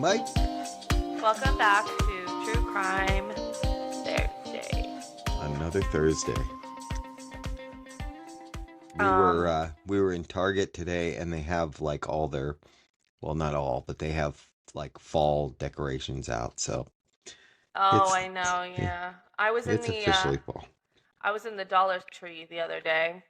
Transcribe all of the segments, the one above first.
Mike. Welcome back to True Crime Thursday. Another Thursday. We were in Target today, and they have like all their, well, not all, but they have like fall decorations out. So I know. Yeah, I was in it's officially fall. I was in the Dollar Tree the other day.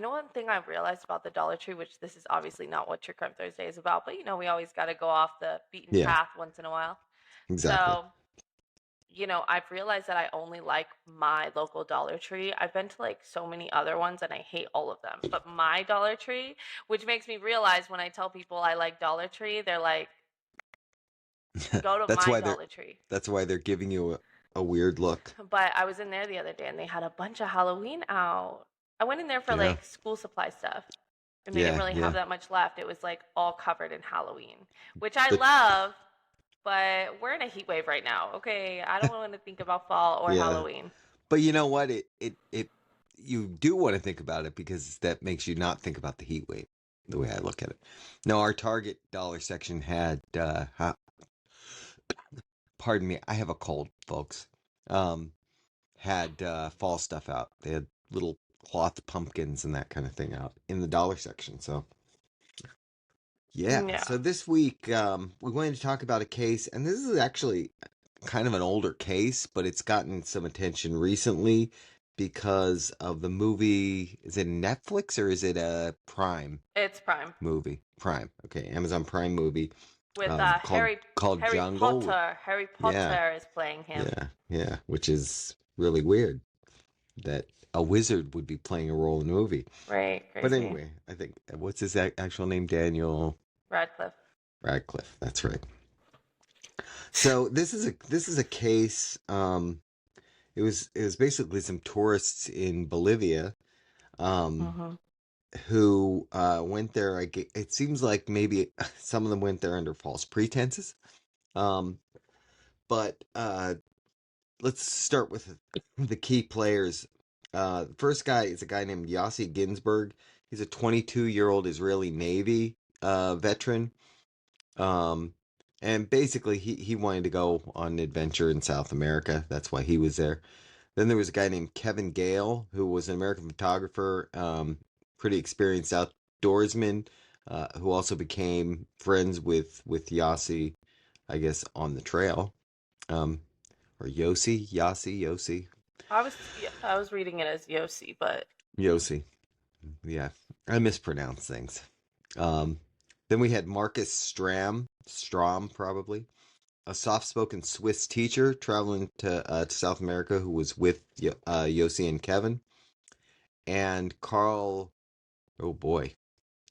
One thing I realized about the Dollar Tree, which this is obviously not what True Crime Thursday is about, but we always got to go off the beaten Yeah, path once in a while. exactly. So, I've realized that I only like my local Dollar Tree. I've been to like so many other ones and I hate all of them. But my Dollar Tree, which makes me realize when I tell people I like Dollar Tree, they're like, go to That's my why they're Dollar Tree. that's why they're giving you a weird look. But I was in there the other day and they had a bunch of Halloween out. I went in there for Yeah, like school supply stuff. And they didn't yeah, really have yeah. that much left. It was like all covered in Halloween, which I The love, but we're in a heat wave right now. Okay, I don't want to think about fall or yeah, Halloween. but you know what? It you do want to think about it because that makes you not think about the heat wave. The way I look at it. No, our Target dollar section had pardon me, I have a cold, folks. Had fall stuff out. They had little cloth pumpkins and that kind of thing out in the dollar section. So yeah. Yeah. So this week we're going to talk about a case, and this is actually kind of an older case, but it's gotten some attention recently because of the movie. Is it Netflix or is it a Prime It's Prime movie? Prime. Okay, Amazon Prime movie with called Harry Jungle. Potter. Harry Yeah, Potter is playing him. yeah, which is really weird that a wizard would be playing a role in a movie. Right, But crazy. anyway, I think what's his actual name? Daniel Radcliffe. Radcliffe. That's right. So this is a case. It was basically some tourists in Bolivia, um, Mm-hmm. who went there. It seems like maybe some of them went there under false pretenses. Um, but let's start with the key players. The first guy is a guy named Yossi Ginsburg. He's a 22-year-old Israeli Navy veteran. And basically, he wanted to go on an adventure in South America. That's why he was there. Then there was a guy named Kevin Gale, who was an American photographer, pretty experienced outdoorsman, who also became friends with Yossi, I guess, on the trail. Or Yossi. I was reading it as Yossi, but Yossi. Yeah, I mispronounce things. Um, then we had Marcus Strom probably, a soft-spoken Swiss teacher traveling to South America who was with Yossi and Kevin, and Carl. Oh boy,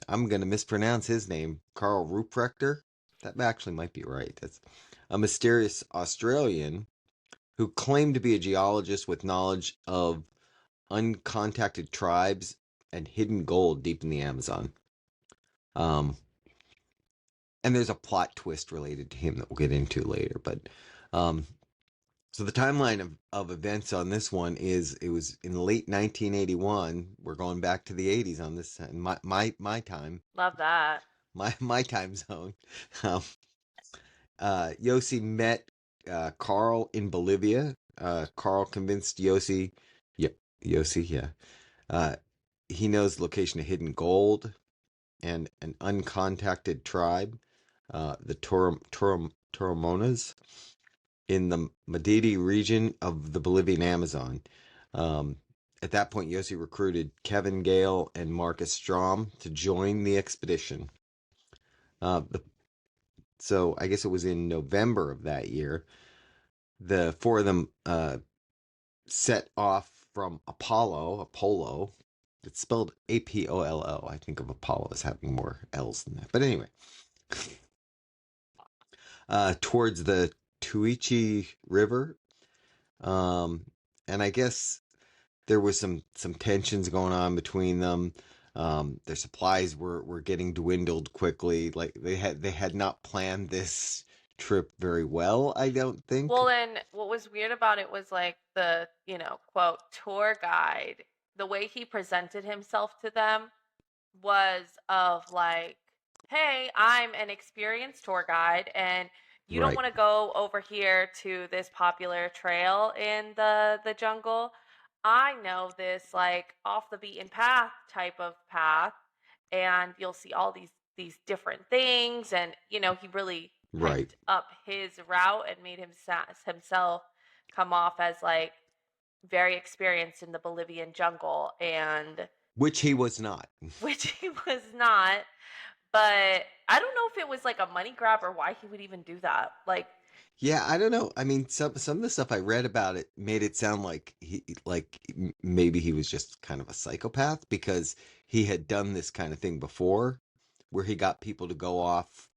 I'm gonna mispronounce his name. Carl Ruprechter. That actually might be right. That's a mysterious Australian who claimed to be a geologist with knowledge of uncontacted tribes and hidden gold deep in the Amazon. Um, and there's a plot twist related to him that we'll get into later. But so the timeline of events on this one is it was in late 1981. We're going back to the 80s on this, and my time, love that. my time zone. Um, Yossi met Carl in Bolivia. Carl convinced Yossi, yeah, Yossi, yeah. Uh, he knows the location of hidden gold and an uncontacted tribe, the Toromonas, in the Madidi region of the Bolivian Amazon. Um, at that point, Yossi recruited Kevin Gale and Marcus Strom to join the expedition. So I guess it was in November of that year. The four of them set off from Apollo. It's spelled Apollo. I think of Apollo as having more L's than that. But anyway, towards the Tuichi River. And I guess there was some tensions going on between them. Their supplies were getting dwindled quickly. Like they had not planned this trip very well, I don't think. Well, and what was weird about it was like the, quote, tour guide, the way he presented himself to them was of like, hey, I'm an experienced tour guide and you don't Right. want to go over here to this popular trail in the jungle. I know this like off the beaten path type of path and you'll see all these different things and he really Right. hyped up his route and made himself come off as like very experienced in the Bolivian jungle and Which he was not. which he was not. But I don't know if it was like a money grab or why he would even do that. Like, Yeah, I don't know. I mean, some of the stuff I read about it made it sound like maybe he was just kind of a psychopath because he had done this kind of thing before, where he got people to go off,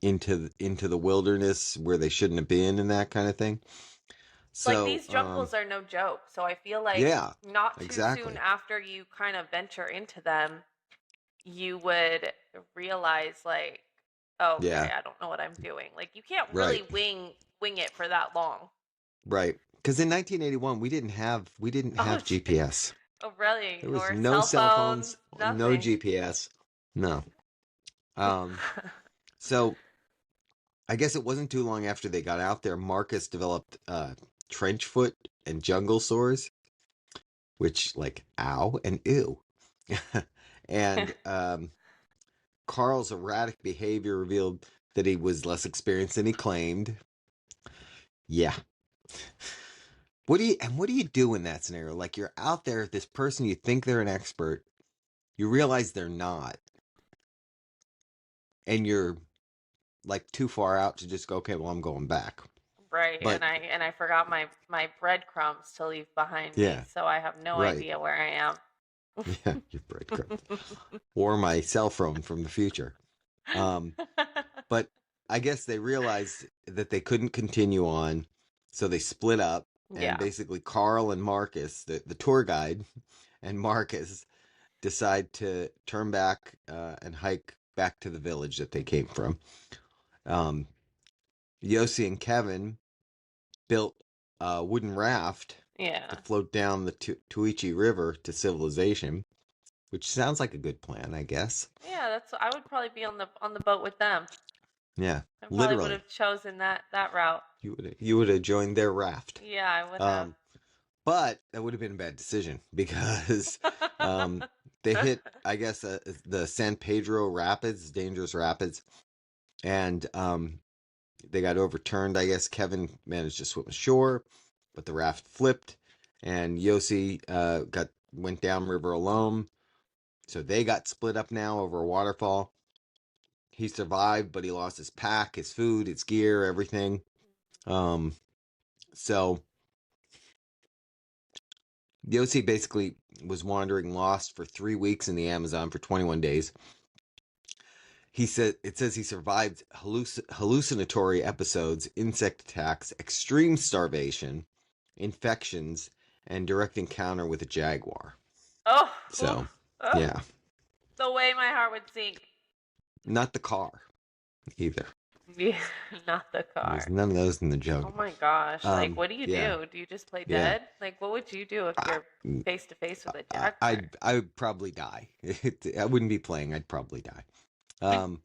into the wilderness where they shouldn't have been and that kind of thing. like So, these jungles are no joke. So I feel like yeah, not too soon exactly. after you kind of venture into them, you would realize like, okay, Yeah, I don't know what I'm doing. Like you can't right, really wing it for that long. right. Because in 1981 we didn't have Oh, GPS. oh really? There was Or no cell cell phones? phones, no Nothing. GPS. No. Um, so I guess it wasn't too long after they got out there, Marcus developed trench foot and jungle sores, which like ow and ew. And Carl's erratic behavior revealed that he was less experienced than he claimed. Yeah. What do you do in that scenario? Like you're out there, this person you think they're an expert, you realize they're not, and you're like too far out to just go, okay, well I'm going back. Right, But and I forgot my breadcrumbs to leave behind me, yeah, so I have no right. idea where I am. Yeah, your breadcrumbs. Or my cell phone from the future. Um, but I guess they realized that they couldn't continue on, so they split up, and Yeah. basically Carl and Marcus, the tour guide, and Marcus decide to turn back and hike back to the village that they came from. Um, Yossi and Kevin built a wooden raft to Yeah. float down the Tuichi River to civilization, which sounds like a good plan, I guess. Yeah, that's I would probably be on the boat with them. Yeah, I probably would literally. have chosen that route. You would have joined their raft. Yeah, I would have. Um, but that would have been a bad decision because um, they hit, I guess, the San Pedro Rapids, dangerous rapids, and they got overturned. I guess Kevin managed to swim ashore, but the raft flipped, and Yossi went downriver alone. So they got split up now over a waterfall. He survived, but he lost his pack, his food, his gear, everything. Um, so Yossi basically was wandering lost for 3 weeks in the Amazon for 21 days. It says he survived hallucinatory episodes, insect attacks, extreme starvation, infections, and direct encounter with a jaguar. Oh, So, oof, oh, yeah, the way my heart would sink. not the car either. Yeah, not the There's car. none of those in the Oh jungle. my gosh. Like, what do you Yeah, do? Do you just play yeah. dead? Like, what would you do if I, you're face to face with a I, jaguar? I would probably die. I wouldn't be playing. I'd probably die. Um,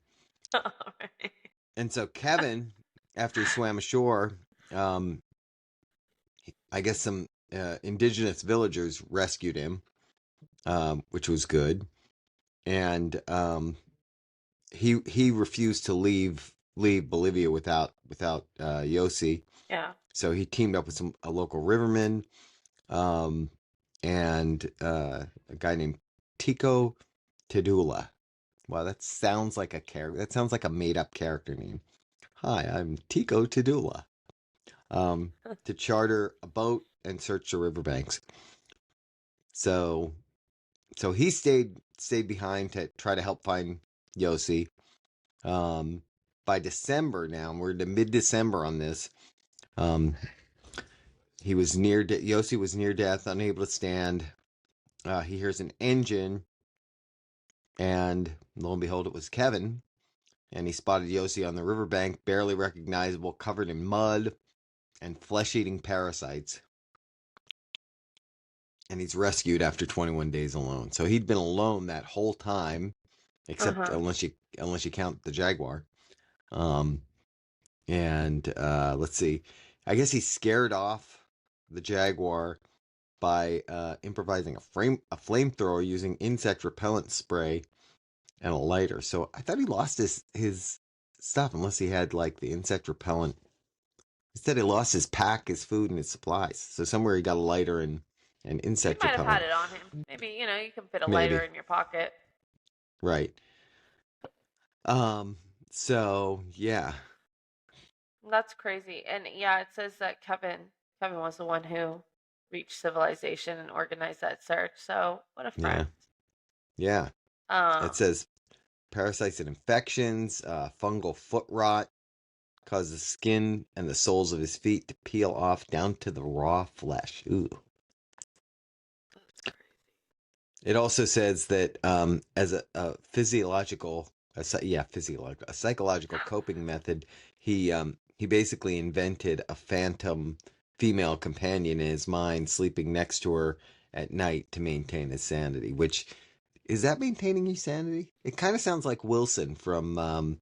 Alright. and so Kevin, after he swam ashore, um, I guess some indigenous villagers rescued him, which was good. And he refused to leave Bolivia without Yossi. Yeah. So he teamed up with a local riverman, um, and a guy named Tico Tedula. Wow, that sounds like a character. That sounds like a made up character name. Hi, I'm Tico Tedula. To charter a boat and search the riverbanks. So he stayed behind to try to help find Yossi. Um, by December now, we're to mid-December on this. Um, Yossi was near death, unable to stand. He hears an engine, and lo and behold, it was Kevin. And he spotted Yossi on the riverbank, barely recognizable, covered in mud and flesh-eating parasites. And he's rescued after 21 days alone. So he'd been alone that whole time. except Uh-huh. unless you count the jaguar. Um, and let's see, I guess he scared off the jaguar by improvising a flamethrower using insect repellent spray and a lighter. So I thought he lost his stuff unless he had like the insect repellent. Instead, he lost his pack, his food, and his supplies. So somewhere he got a lighter and He insect might have had repellent. it on him. Maybe, you can fit a lighter Maybe. in your pocket. Right. Um, so yeah. That's crazy. And yeah, it says that Kevin was the one who reached civilization and organized that search. So, what a Yeah. friend. Yeah. It Um, says parasites and infections, fungal foot rot causes the skin and the soles of his feet to peel off down to the raw flesh. Ooh. that's crazy. It also says that as a physiological, a psychological coping method, he basically invented a phantom female companion in his mind, sleeping next to her at night to maintain his sanity. Which is that maintaining his sanity? It kind of sounds like Wilson from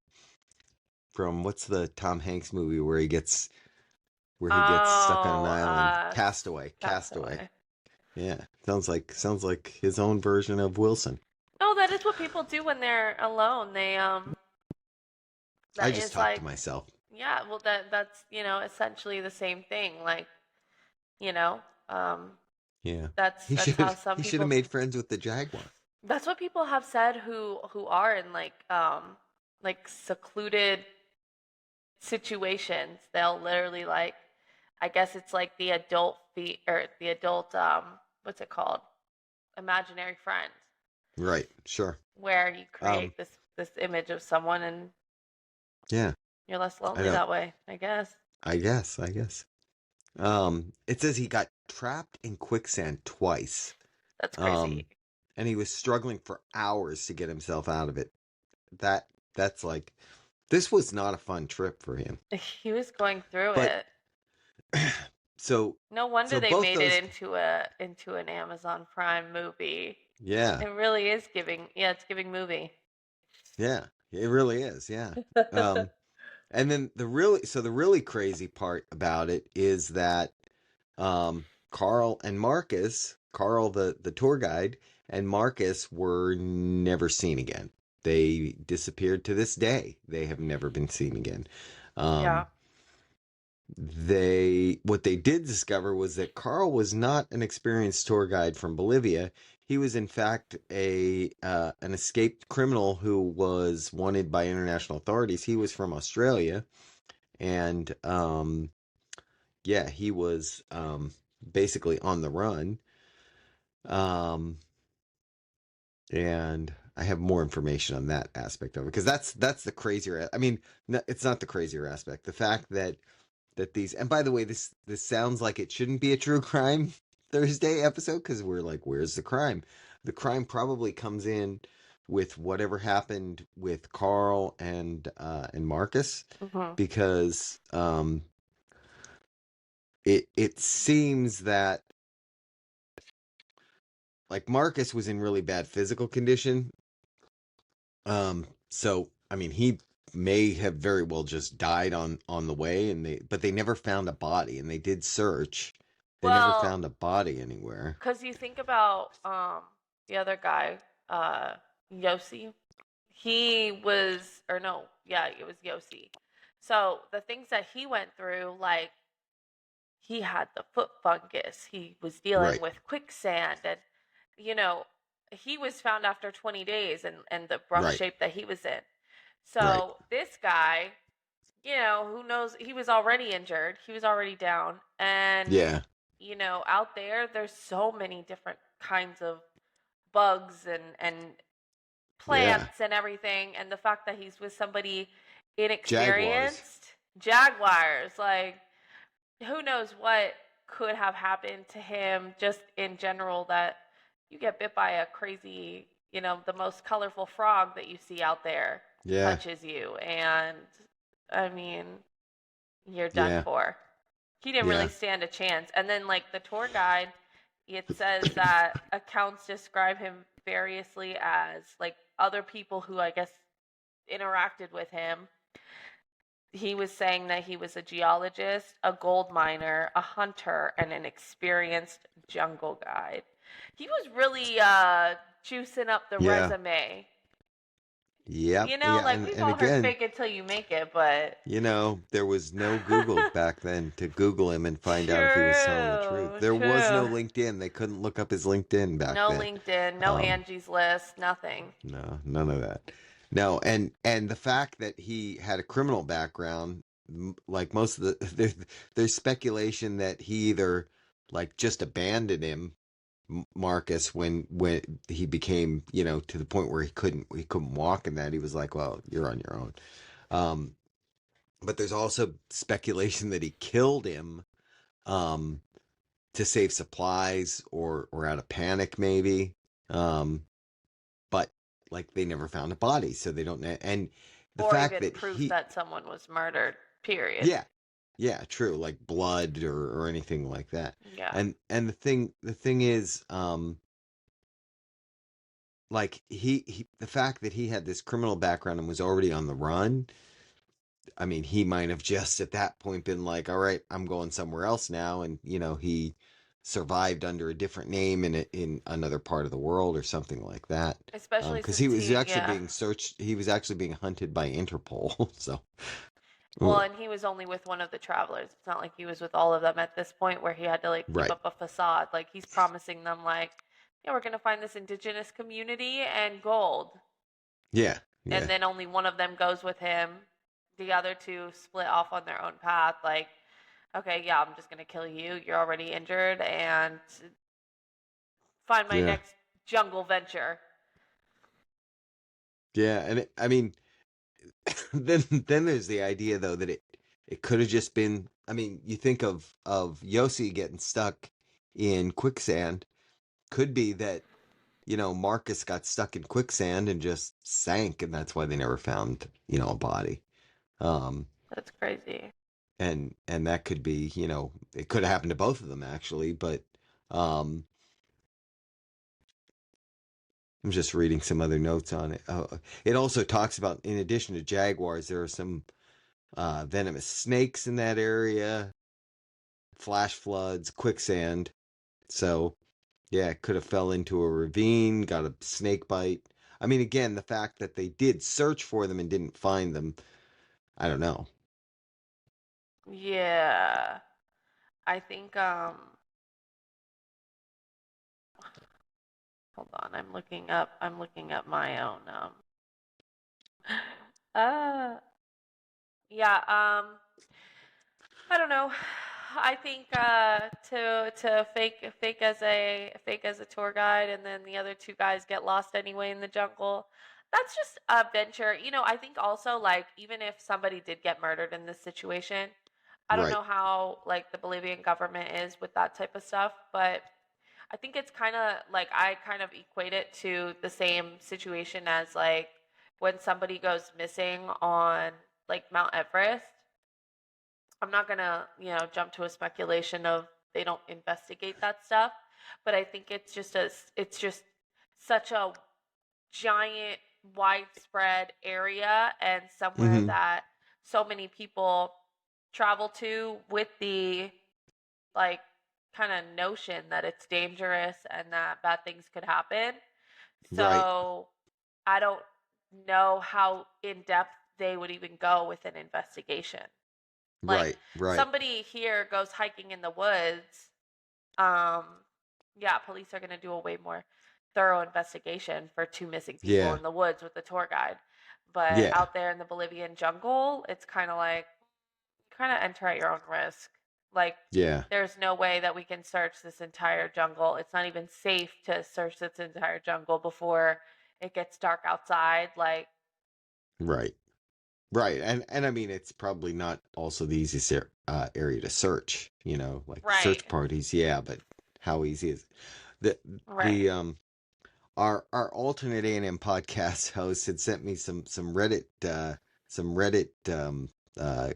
what's the Tom Hanks movie where he gets stuck on an Oh, island, Castaway, Castaway. Castaway. Yeah, sounds like his own version of Wilson. No, that is what people do when they're alone. I That just is talked to like, myself. yeah, well, that's essentially the same thing. Like, you know, um, Yeah, that's how some he should have people. made friends with the jaguar. That's what people have said who are in like secluded situations. They'll literally like, I guess it's like the adult fee or the adult what's it called? Imaginary friend, Right, sure. where you Um, create this image of someone and yeah, you're less I lonely don't. that way, I guess. I guess. It says he got trapped in quicksand twice. That's Um, crazy. and he was struggling for hours to get himself out of it. That that's like this was not a fun trip for him. He was going through But it. so No wonder so they both made it those into an Amazon Prime movie. yeah, It really is giving, yeah, it's giving movie. yeah, it really is. Yeah. Um and then the really crazy part about it is that Carl and Marcus, Carl the tour guide and Marcus were never seen again. They disappeared to this day. They have never been seen again. Yeah. Um they what they did discover was that Carl was not an experienced tour guide from Bolivia. He was in fact a an escaped criminal who was wanted by international authorities. He was from Australia, and yeah, he was basically on the run. Um, and I have more information on that aspect of it because that's the crazier. I mean, it's not the crazier aspect. The fact that these and by the way, this sounds like it shouldn't be a true crime Thursday episode because we're like, where's the crime? The crime probably comes in with whatever happened with Carl and Marcus Hmm. because it seems that like Marcus was in really bad physical condition. So I mean he may have very well just died on the way and they never found a body and they did search. They never Well, found a body anywhere. because you think about the other guy, Yossi. He was, or no, yeah, it was Yossi. So the things that he went through, like he had the foot fungus, he was dealing Right. with quicksand, and you know, he was found after 20 days and the rough Right. shape that he was in. Right. So this guy, who knows, he was already injured, he was already down, and Yeah. out there, there's so many different kinds of bugs and Yeah. plants and everything. And the fact that he's with somebody Jaguars. inexperienced, jaguars, like who knows what could have happened to him just in general, that you get bit by a crazy, the most colorful frog that you see out there Yeah. touches you. And I mean, you're done Yeah. for. He didn't really Yeah. stand a chance. And then, like the tour guide, it says that accounts describe him variously as like other people who I guess interacted with him, he was saying that he was a geologist, a gold miner, a hunter, and an experienced jungle guide. He was really juicing up the Yeah. resume. Yep. You know, Yeah. like we've And all heard again, fake it till you make it, but there was no Google back then to Google him and find out if he was telling the truth. true, There was true. no LinkedIn. They couldn't look up his LinkedIn back No then. LinkedIn, no Um, Angie's List, nothing. no, none of that. No, and the fact that he had a criminal background, like most of the there's speculation that he either like just abandoned him, Marcus, when he became, to the point where he couldn't walk, and that he was like, well, you're on your own. Um, but there's also speculation that he killed him, um, to save supplies or out of panic maybe. Um, but like they never found a body, so they don't know. And the Or fact even that proof he, that someone was murdered, period. yeah, yeah, true, like blood or anything like that. Yeah. And the thing is, like the fact that he had this criminal background and was already on the run. I mean, he might have just at that point been like, all right, I'm going somewhere else now. And, he survived under a different name in another part of the world or something like that. Especially Because he since was he, actually yeah. being searched. He was actually being hunted by Interpol. So, Well, and he was only with one of the travelers. It's not like he was with all of them at this point where he had to like keep right. up a facade. Like he's promising them like, yeah, we're gonna find this indigenous community and gold. Yeah. And Yeah. then only one of them goes with him. The other two split off on their own path. Like, okay, yeah, I'm just gonna kill you. You're already injured, and find my Yeah. next jungle venture. Yeah. And I mean, then there's the idea though that it could have just been. I mean, you think of Yossi getting stuck in quicksand. Could be that Marcus got stuck in quicksand and just sank, and that's why they never found, a body. Um, That's crazy. and that could be, it could have happened to both of them actually, but um, I'm just reading some other notes on it. It also talks about, in addition to jaguars, there are some venomous snakes in that area, flash floods, quicksand. So yeah, it could have fell into a ravine, got a snake bite. I mean, again, the fact that they did search for them and didn't find them, I don't know. Yeah. I think hold on, I'm looking up my own uh yeah, I don't know. I think to fake as a tour guide and then the other two guys get lost anyway in the jungle. That's just a venture. I think also like even if somebody did get murdered in this situation, I don't Right. know how like the Bolivian government is with that type of stuff, but I think it's kind of like I kind of equate it to the same situation as like when somebody goes missing on like Mount Everest. I'm not gonna, jump to a speculation of they don't investigate that stuff, but I think it's just such a giant, widespread area and somewhere Mm-hmm. that so many people travel to with the like kind of notion that it's dangerous and that bad things could happen. Right. So I don't know how in depth they would even go with an investigation. Like Right. Right. somebody here goes hiking in the woods, um, yeah, police are gonna do a way more thorough investigation for two missing people Yeah. in the woods with the tour guide. But Yeah. out there in the Bolivian jungle, it's kind of like kind of enter at your own risk. Like Yeah. there's no way that we can search this entire jungle. It's not even safe to search this entire jungle before it gets dark outside. Like Right. Right. And I mean, it's probably not also the easiest area to search. Like right, search parties. Yeah, but how easy is it? the right. the our alternate A&M podcast host had sent me some Reddit uh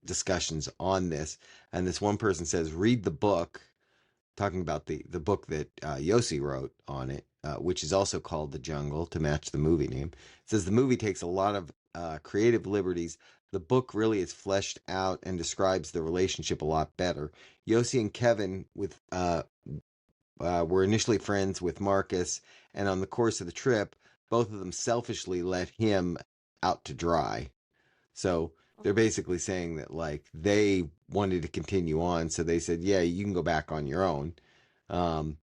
discussions on this, and this one person says read the book, talking about the book that Yossi wrote on it, which is also called The Jungle to match the movie name. It says the movie takes a lot of creative liberties. The book really is fleshed out and describes the relationship a lot better. Yossi and Kevin were initially friends with Marcus, and on the course of the trip, both of them selfishly let him out to dry. So they're Mhm. basically saying that like they wanted to continue on, so they said, "Yeah, you can go back on your own." Um,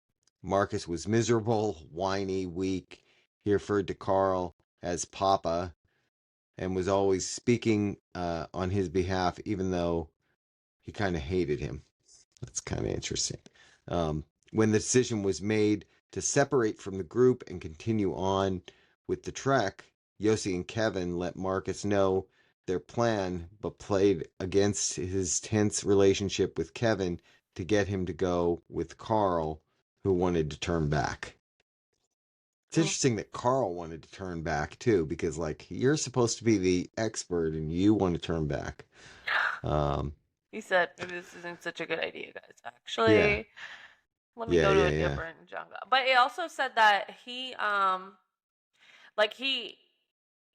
Marcus was miserable, whiny, weak. He referred to Carl as Papa and was always speaking on his behalf, even though he kind of hated him. That's kind of interesting. Um, when the decision was made to separate from the group and continue on with the trek, Yossi and Kevin let Marcus know their plan, but played against his tense relationship with Kevin to get him to go with Carl, who wanted to turn back. It's Mm. interesting that Carl wanted to turn back too, because like you're supposed to be the expert and you want to turn back. Um, He said, maybe this isn't such a good idea, guys. yeah, Actually, let me yeah, go to yeah, a yeah. different jungle. But it also said that he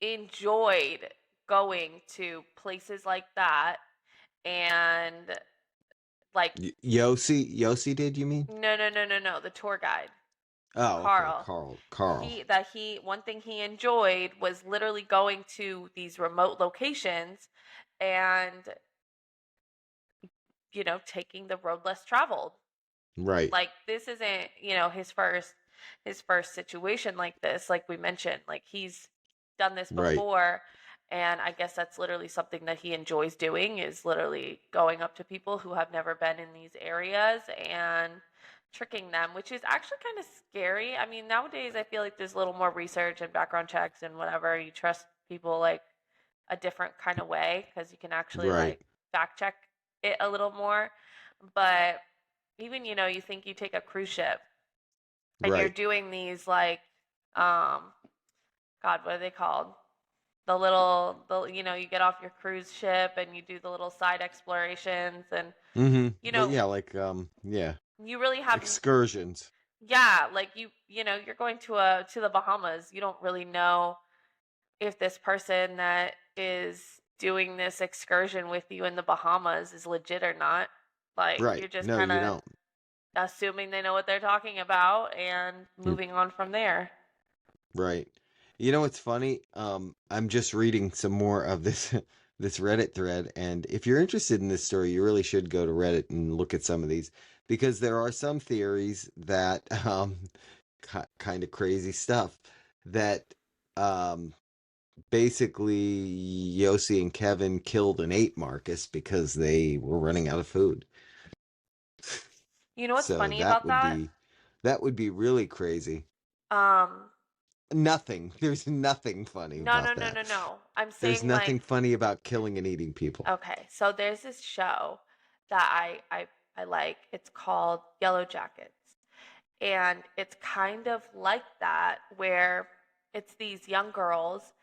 enjoyed going to places like that and like Yossi did you mean? no, the tour guide, Oh, okay, Carl. Carl. He one thing he enjoyed was literally going to these remote locations and taking the road less traveled. Right, Like this isn't, his first situation like this, like we mentioned. Like he's done this right, before, and I guess that's literally something that he enjoys doing, is literally going up to people who have never been in these areas and tricking them, which is actually kind of scary. I mean, nowadays I feel like there's a little more research and background checks and whatever. You trust people like a different kind of way because you can actually right, like fact check it a little more. But even, you think you take a cruise ship and you're right. doing these like, um God, what are they called? You get off your cruise ship and you do the little side explorations, and you Mm-hmm. know Yeah, like yeah, you really have, excursions. yeah, like you're going to the Bahamas. You don't really know if this person that is doing this excursion with you in the Bahamas is legit or not. Like Right. you're just No, kind you of don't. assuming they know what they're talking about and Mm, moving on from there. right. You know what's funny? I'm just reading some more of this this Reddit thread, and if you're interested in this story, you really should go to Reddit and look at some of these because there are some theories that kind of crazy stuff that um basically Yossi and Kevin killed and ate Marcus because they were running out of food. You know what's So funny about that? that would be really crazy. Um, Nothing. There's nothing funny no, no, about no, no, that. no. I'm There's saying like, nothing funny about killing and eating people. okay, so there's this show that I like. It's called Yellow Jackets. And it's kind of like that, where it's these young girls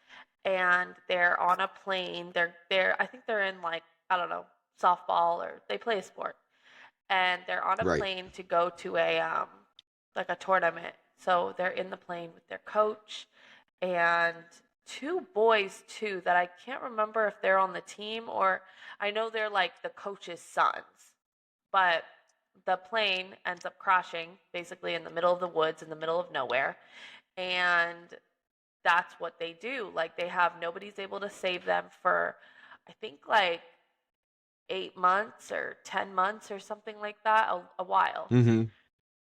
and they're on a plane. I think they're in like, I don't know, softball, or they play a sport. And they're on a Right. plane to go to a like a tournament. So they're in the plane with their coach and two boys too that I can't remember if they're on the team, or I know they're like the coach's sons. But the plane ends up crashing basically in the middle of the woods, in the middle of nowhere. And that's what they do. Like they have nobody's able to save them for, I think, like 8 months or 10 months or something like that, a while. Mm-hmm.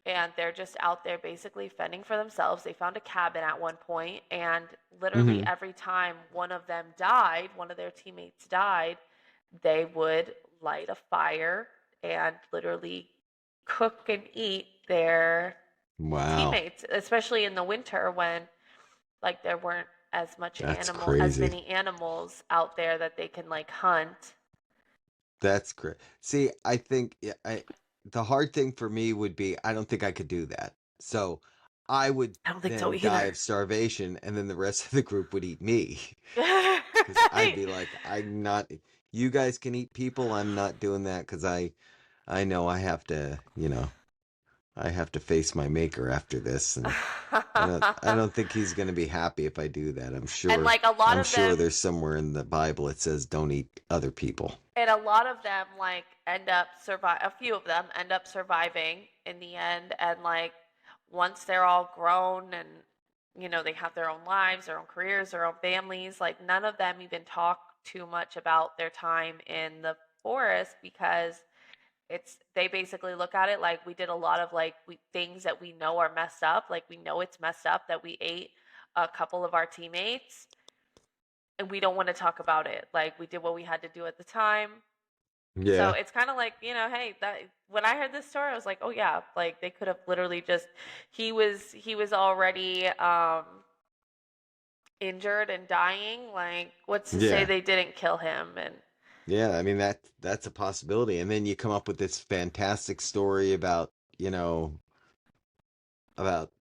And they're just out there basically fending for themselves. They found a cabin at one point, and literally Mm-hmm. every time one of them died, one of their teammates died, they would light a fire and literally cook and eat their Wow. teammates, especially in the winter when like there weren't That's as crazy. many animals out there that they can like hunt. That's great. See, I think yeah, the hard thing for me would be I don't think I could do that. So I would I don't think so then die either. of starvation, and then the rest of the group would eat me. Because I'd be like, I'm not. You guys can eat people. I'm not doing that because I know I have to. I have to face my maker after this, and I don't think he's going to be happy if I do that. I'm And sure like a lot I'm of sure them, there's somewhere in the Bible it says don't eat other people. like end up survive. A few of them end up surviving in the end, and like once they're all grown and they have their own lives, their own careers, their own families. Like none of them even talk too much about their time in the forest because they basically look at it like we did a lot of things that we know are messed up. Like we know it's messed up that we ate a couple of our teammates and we don't want to talk about it. Like we did what we had to do at the time. So Yeah, it's kind of like, hey, that when I heard this story, I was like, oh yeah, like they could have literally just he was already injured and dying. Like what's to say yeah, they didn't kill him? And yeah. I mean that's a possibility. And then you come up with this fantastic story you know about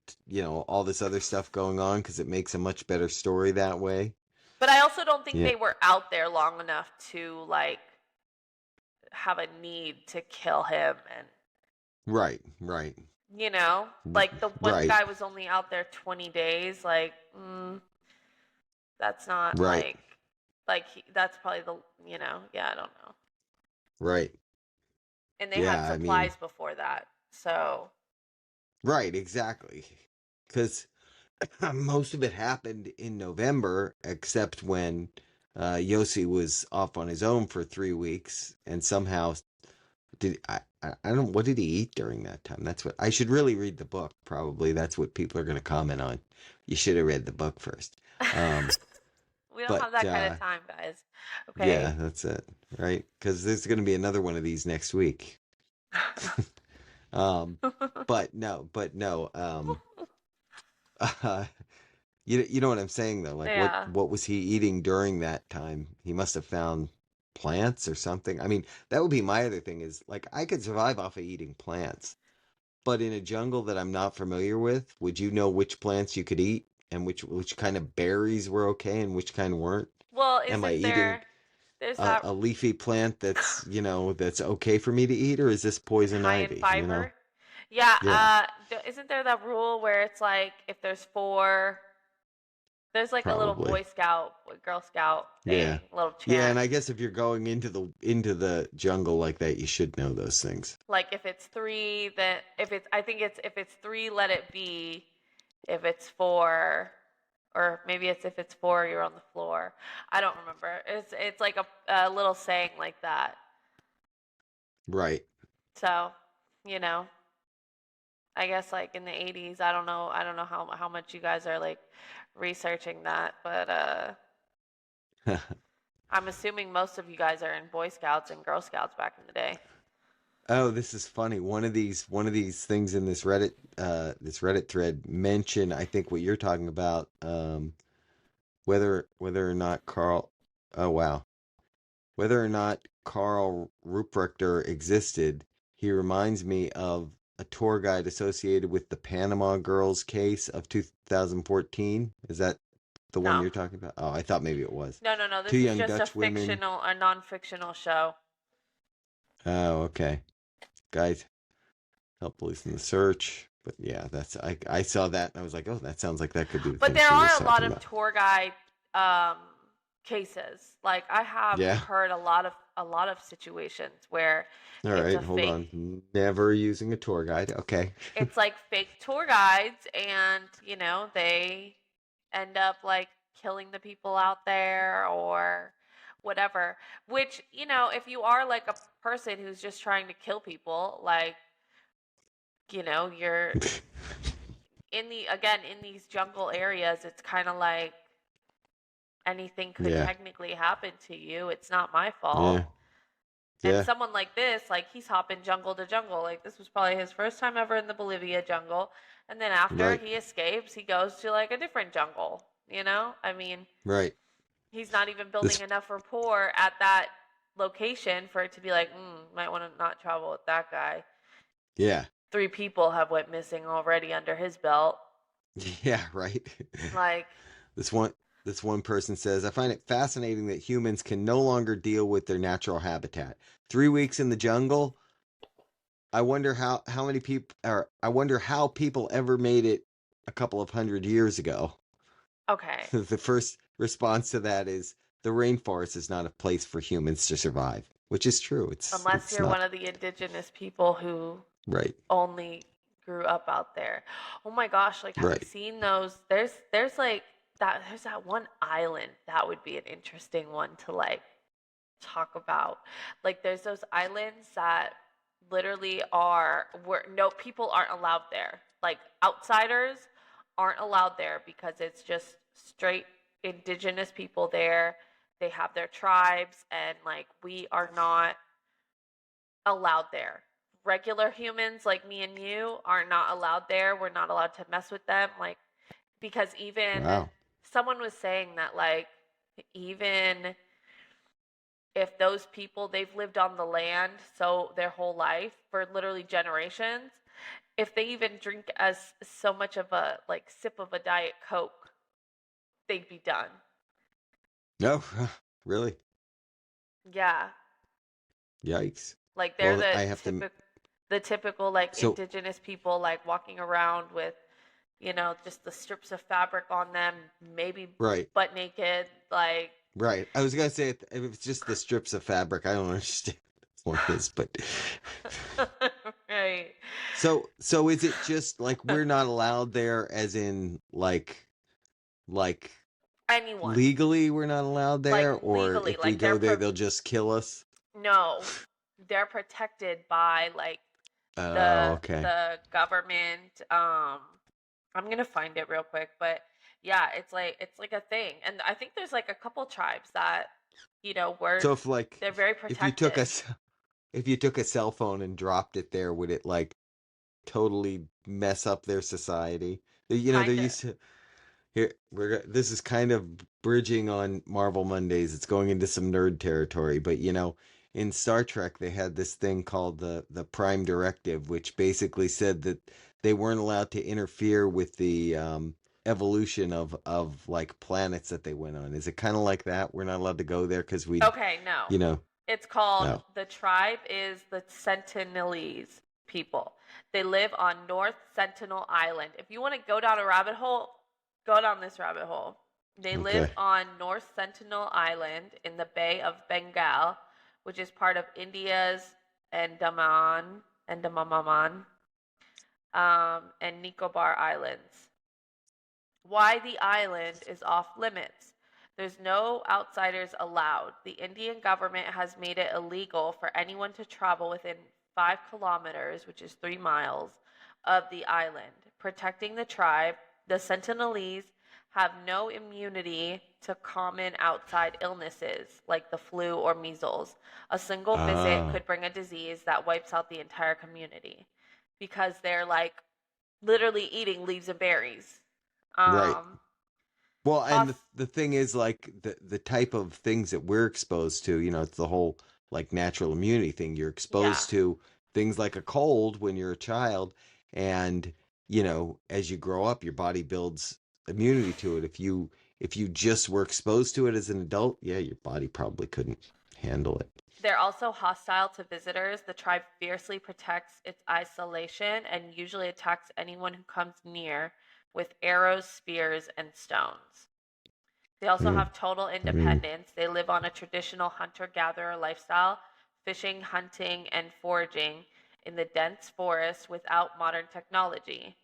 all this other stuff going on because it makes a much better story that way. but I also don't think Yeah, they were out there long enough to like have a need to kill him. And right, right, like the one right, guy was only out there 20 days. Like that's not right, that's probably yeah, I don't know. right. And they had Yeah, I mean, supplies before that, so right, exactly. Because most of it happened in November, except when Yossi was off on his own for 3 weeks, and somehow did I don't what did he eat during that time? That's what I should really read the book. Probably that's what people are going to comment on. You should have read the book first. Um, we don't but have that kind of time, guys. yeah, Okay. that's it, right? Because there's going to be another one of these next week. Um, but no. Uh, you know what I'm saying though? Like Yeah. what was he eating during that time? He must have found plants or something. I mean, that would be my other thing is like I could survive off of eating plants, but in a jungle that I'm not familiar with, would you know which plants you could eat and which kind of berries were okay and which kind weren't? Well, Am I isn't eating there's a, that a leafy plant that's okay for me to eat, or is this poison high in ivy, you know? fiber? Yeah, Yeah, isn't there that rule where it's like if there's four, there's like a little probably. Boy Scout, Girl Scout Yeah. thing, little Yeah, chant. and I guess if you're going into the jungle like that, you should know those things. Like if it's three, then I think it's if it's three, let it be. If it's four, or maybe it's if it's four, you're on the floor. I don't remember. It's like a little saying like that. Right. So, you know, I guess like in the 80s, I don't know how much you guys are like researching that, but I'm assuming most of you guys are in Boy Scouts and Girl Scouts back in the day. Oh, this is funny. One of these things in this Reddit thread mention I think what you're talking about whether or not Carl oh wow. Whether or not Carl Ruprechter existed, he reminds me of a tour guide associated with the Panama Girls case of 2014. Is that the one No. you're talking about? Oh, I thought maybe it was. No, no, no. Two This is young just Dutch women. a non-fictional show. Oh, okay. Guys, help police in the search. But yeah, I saw that and I was like, oh, that sounds like that could be the But thing there she was are a lot talking of about. tour guide um, cases. Like I have Yeah. heard a lot of situations where All it's right, a hold fake on. Never using a tour guide. Okay. it's like fake tour guides, and they end up like killing the people out there or whatever. Which, if you are like a person who's just trying to kill people, like, you're in these jungle areas, it's kind of like anything could Yeah. technically happen to you. It's not my fault. Yeah. And Yeah. someone like this, like he's hopping jungle to jungle. Like this was probably his first time ever in the Bolivia jungle. And then after Right. he escapes, he goes to like a different jungle. I mean, Right. he's not even building This enough rapport at that location for it to be like, might want to not travel with that guy. yeah. 3 people have went missing already under his belt. Yeah, right. Like, This one this one person says, I find it fascinating that humans can no longer deal with their natural habitat. 3 weeks in the jungle? I wonder how many people, or I wonder how people ever made it a couple of hundred years ago. Okay. The first response to that is the rainforest is not a place for humans to survive, which is true. Unless It's you're one not. of the indigenous people who Right. only grew up out there. Oh my gosh, like have you Right. seen those? There's like there's that one island that would be an interesting one to like talk about. Like there's those islands that literally are where no people aren't allowed there. Like outsiders aren't allowed there because it's just straight indigenous people there. They have their tribes and like we are not allowed there. Regular humans like me and you are not allowed there. We're not allowed to mess with them like because even Wow. someone was saying that like even if those people they've lived on the land so their whole life for literally generations, if they even drink as so much of a like sip of a diet coke, they'd be done. No, really? Yeah, Yikes. like they're Well, I have to. the typical like So, indigenous people like walking around with just the strips of fabric on them, maybe right. butt naked, like Right. I was gonna say if it's just the strips of fabric, I don't understand what it is, but right. so is it just like we're not allowed there as in like Anyone, legally we're not allowed like there, or legally, if we like go there they'll just kill us? no, they're protected by like Oh, the okay. the government. I'm gonna find it real quick, but yeah, it's like a thing, and I think there's like a couple tribes that were So if like they're very if you took protected. if you took a cell phone and dropped it there, would it like totally mess up their society? They're Kind of. used to. Here this is kind of bridging on Marvel Mondays. It's going into some nerd territory, but in Star Trek they had this thing called the Prime Directive, which basically said that they weren't allowed to interfere with the evolution of like planets that they went on. Is it kind of like that? We're not allowed to go there because we, Okay, no. you know, It's called no. the tribe is the Sentinelese people. They live on North Sentinel Island. If you want to go down a rabbit hole, go down this rabbit hole. They live Okay. on North Sentinel Island in the Bay of Bengal, which is part of India's Andaman, and Nicobar Islands. Why the island is off limits. There's no outsiders allowed. The Indian government has made it illegal for anyone to travel within 5 kilometers, which is 3 miles, of the island. Protecting the tribe, the Sentinelese have no immunity to common outside illnesses like the flu or measles. A single visit Ah, could bring a disease that wipes out the entire community because they're like literally eating leaves and berries. right. Um, Well, and Hoss, the thing is, like the type of things that we're exposed to, it's the whole like natural immunity thing. You're yeah, exposed to things like a cold when you're a child, and as you grow up, your body builds immunity to it. If you just were exposed to it as an adult, yeah, your body probably couldn't handle it. they're also hostile to visitors. The tribe fiercely protects its isolation and usually attacks anyone who comes near with arrows, spears, and stones. They also Mm, have total mm. independence. They live on a traditional hunter gatherer lifestyle, fishing, hunting, and foraging in the dense forest without modern technology.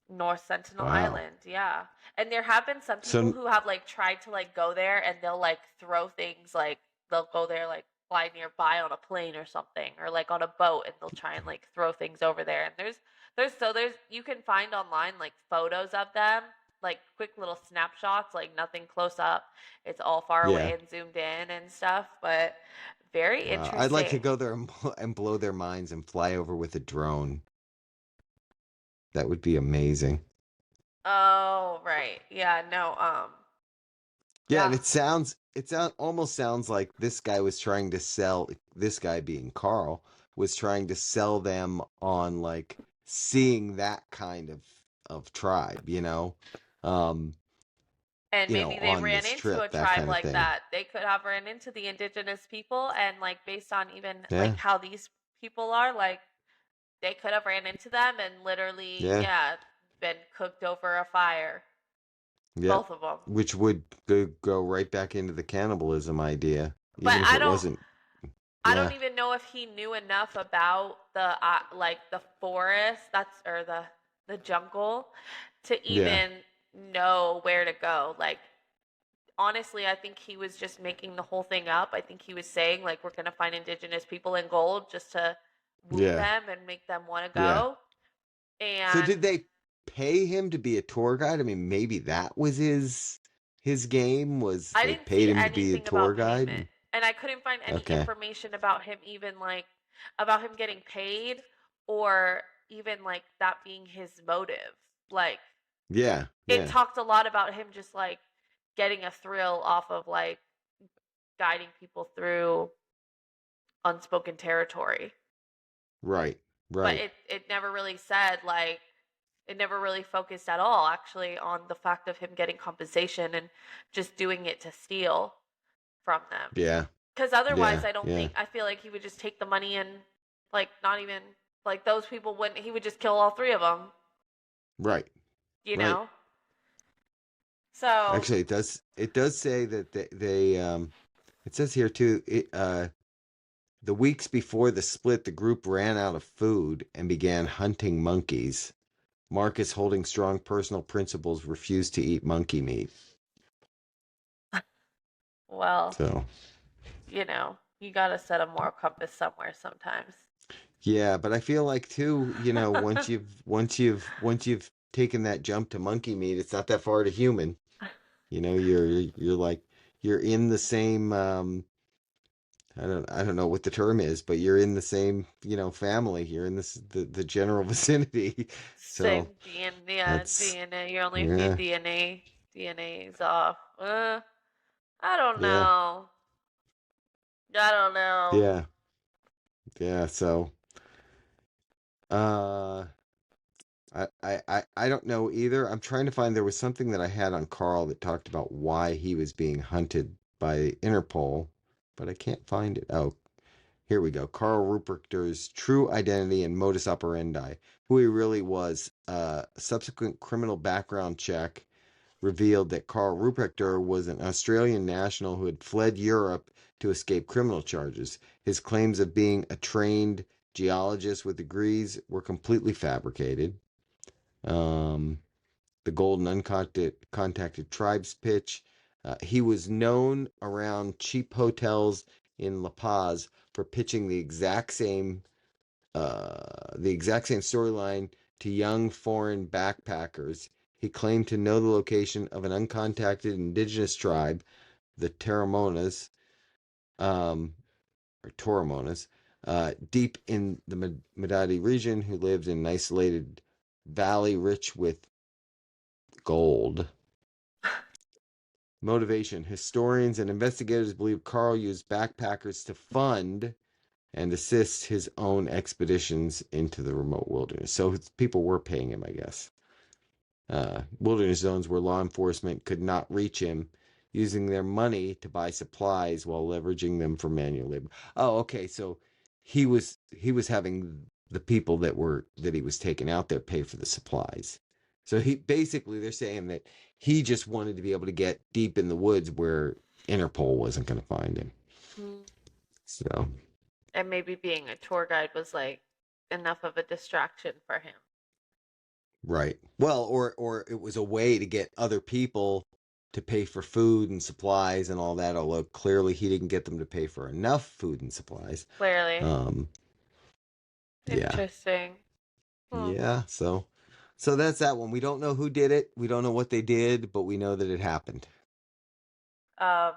North Sentinel Wow. Island, yeah. And there have been some people So who have like tried to like go there and they'll like throw things like they'll go there like fly nearby on a plane or something or like on a boat and they'll try and like throw things over there. And there's you can find online like photos of them, like quick little snapshots, like nothing close up. It's all far yeah, away and zoomed in and stuff, but very wow. I'd like to interesting. go there and blow their minds and fly over with a drone. That would be amazing. Oh, right. Yeah, no, Yeah, yeah. and it almost sounds like this guy was trying to sell, this guy being Carl, was trying to sell them on like seeing that kind of tribe, um, And maybe they on ran this into a trip, that tribe kind of like thing. that. They could have ran into the indigenous people and like based on even like Yeah. how these people are. Like, they could have ran into them and literally, Yeah. yeah, been cooked over a fire. Yep. Both of them. Which would go right back into the cannibalism idea, But even if it wasn't. I don't Yeah. even know if he knew enough about the like the forest, that's or the jungle to Yeah. even know where to go. Like, honestly, I think he was just making the whole thing up. I think he was saying like we're gonna find indigenous people in gold just to woo Yeah. them and make them want to Yeah. go. So And did they pay him to be a tour guide? I mean, maybe that was his game was I they didn't paid see him to be a anything tour about guide. payment. And I couldn't find any Okay. information about him, even like about him getting paid, or even like that being his motive. Like, Yeah. it Yeah. talked a lot about him just like getting a thrill off of like guiding people through unspoken territory. Right. But Right. it never really said like, it never really focused at all actually on the fact of him getting compensation and just doing it to steal from them. Yeah. Because otherwise, Yeah. I don't Yeah. think, I feel like he would just take the money and like not even, like, those people wouldn't, he would just kill all three of them, Right. you Right. know? So, Actually, it does say that they it says here too, the weeks before the split, the group ran out of food and began hunting monkeys. Marcus, holding strong personal principles, refused to eat monkey meat. well, So, you gotta set a moral compass somewhere sometimes. yeah, but I feel like too, once you've taken that jump to monkey meat, it's not that far to human. You're like you're in the same I don't know what the term is, but you're in the same, family. You're in the general vicinity. So, Same DNA, yeah, that's DNA. You're only a few yeah. DNAs off. I don't Yeah. know. I don't know. Yeah. Yeah, so uh I don't know either. I'm trying to find there was something that I had on Carl that talked about why he was being hunted by Interpol, but I can't find it. Oh, here we go. Carl Ruperter's true identity and modus operandi, who he really was. Subsequent criminal background check revealed that Carl Ruprechter was an Australian national who had fled Europe to escape criminal charges. His claims of being a trained geologist with degrees were completely fabricated. Um, the Golden Uncontacted Tribes pitch. He was known around cheap hotels in La Paz for pitching the exact same storyline to young foreign backpackers. He claimed to know the location of an uncontacted indigenous tribe, the Taramonas, um, or Toromonas, deep in the Madadi region, who lived in an isolated valley rich with gold. Motivation. Historians and investigators believe Carl used backpackers to fund and assist his own expeditions into the remote wilderness. So people were paying him, I guess. Wilderness zones where law enforcement could not reach him, using their money to buy supplies while leveraging them for manual labor. Oh, okay. So he was having the people that he was taking out there pay for the supplies. So he basically they're saying that he just wanted to be able to get deep in the woods where Interpol wasn't going to find him. Mm. So And maybe being a tour guide was like enough of a distraction for him. right. Well, or it was a way to get other people to pay for food and supplies and all that, although clearly he didn't get them to pay for enough food and supplies. Clearly. Um yeah. Interesting. Hmm. Yeah, so that's that one. We don't know who did it. We don't know what they did, but we know that it happened. Um,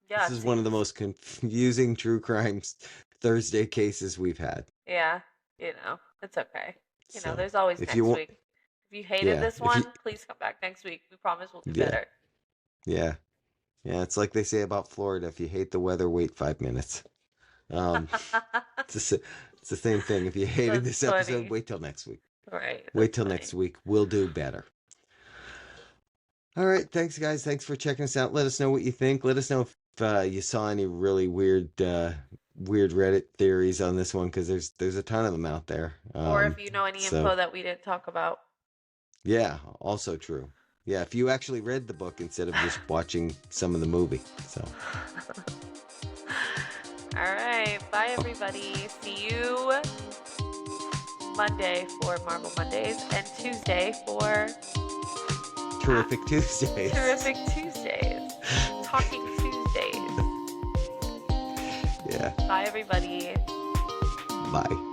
yeah, This it is one of the seems, most confusing true crimes Thursday cases we've had. yeah, it's okay. So, There's always if you next want week. If you hated yeah, this if you one, please come back next week. We promise we'll do yeah, better. yeah. Yeah, it's like they say about Florida, if you hate the weather, wait 5 minutes. Um it's the same thing. If you hated That's this episode, funny. wait till next week. Right, Wait that's till next funny. week. We'll do better. All right. Thanks, guys. Thanks for checking us out. Let us know what you think. Let us know if you saw any really weird weird Reddit theories on this one because there's a ton of them out there. Or if you know any So info that we didn't talk about. yeah, also true. Yeah, if you actually read the book instead of just watching some of the movie. So All right. Bye, everybody. See you Monday for Marvel Mondays and Tuesday for Terrific Tuesdays. Terrific Tuesdays. Talking Tuesdays. Yeah. Bye, everybody. Bye.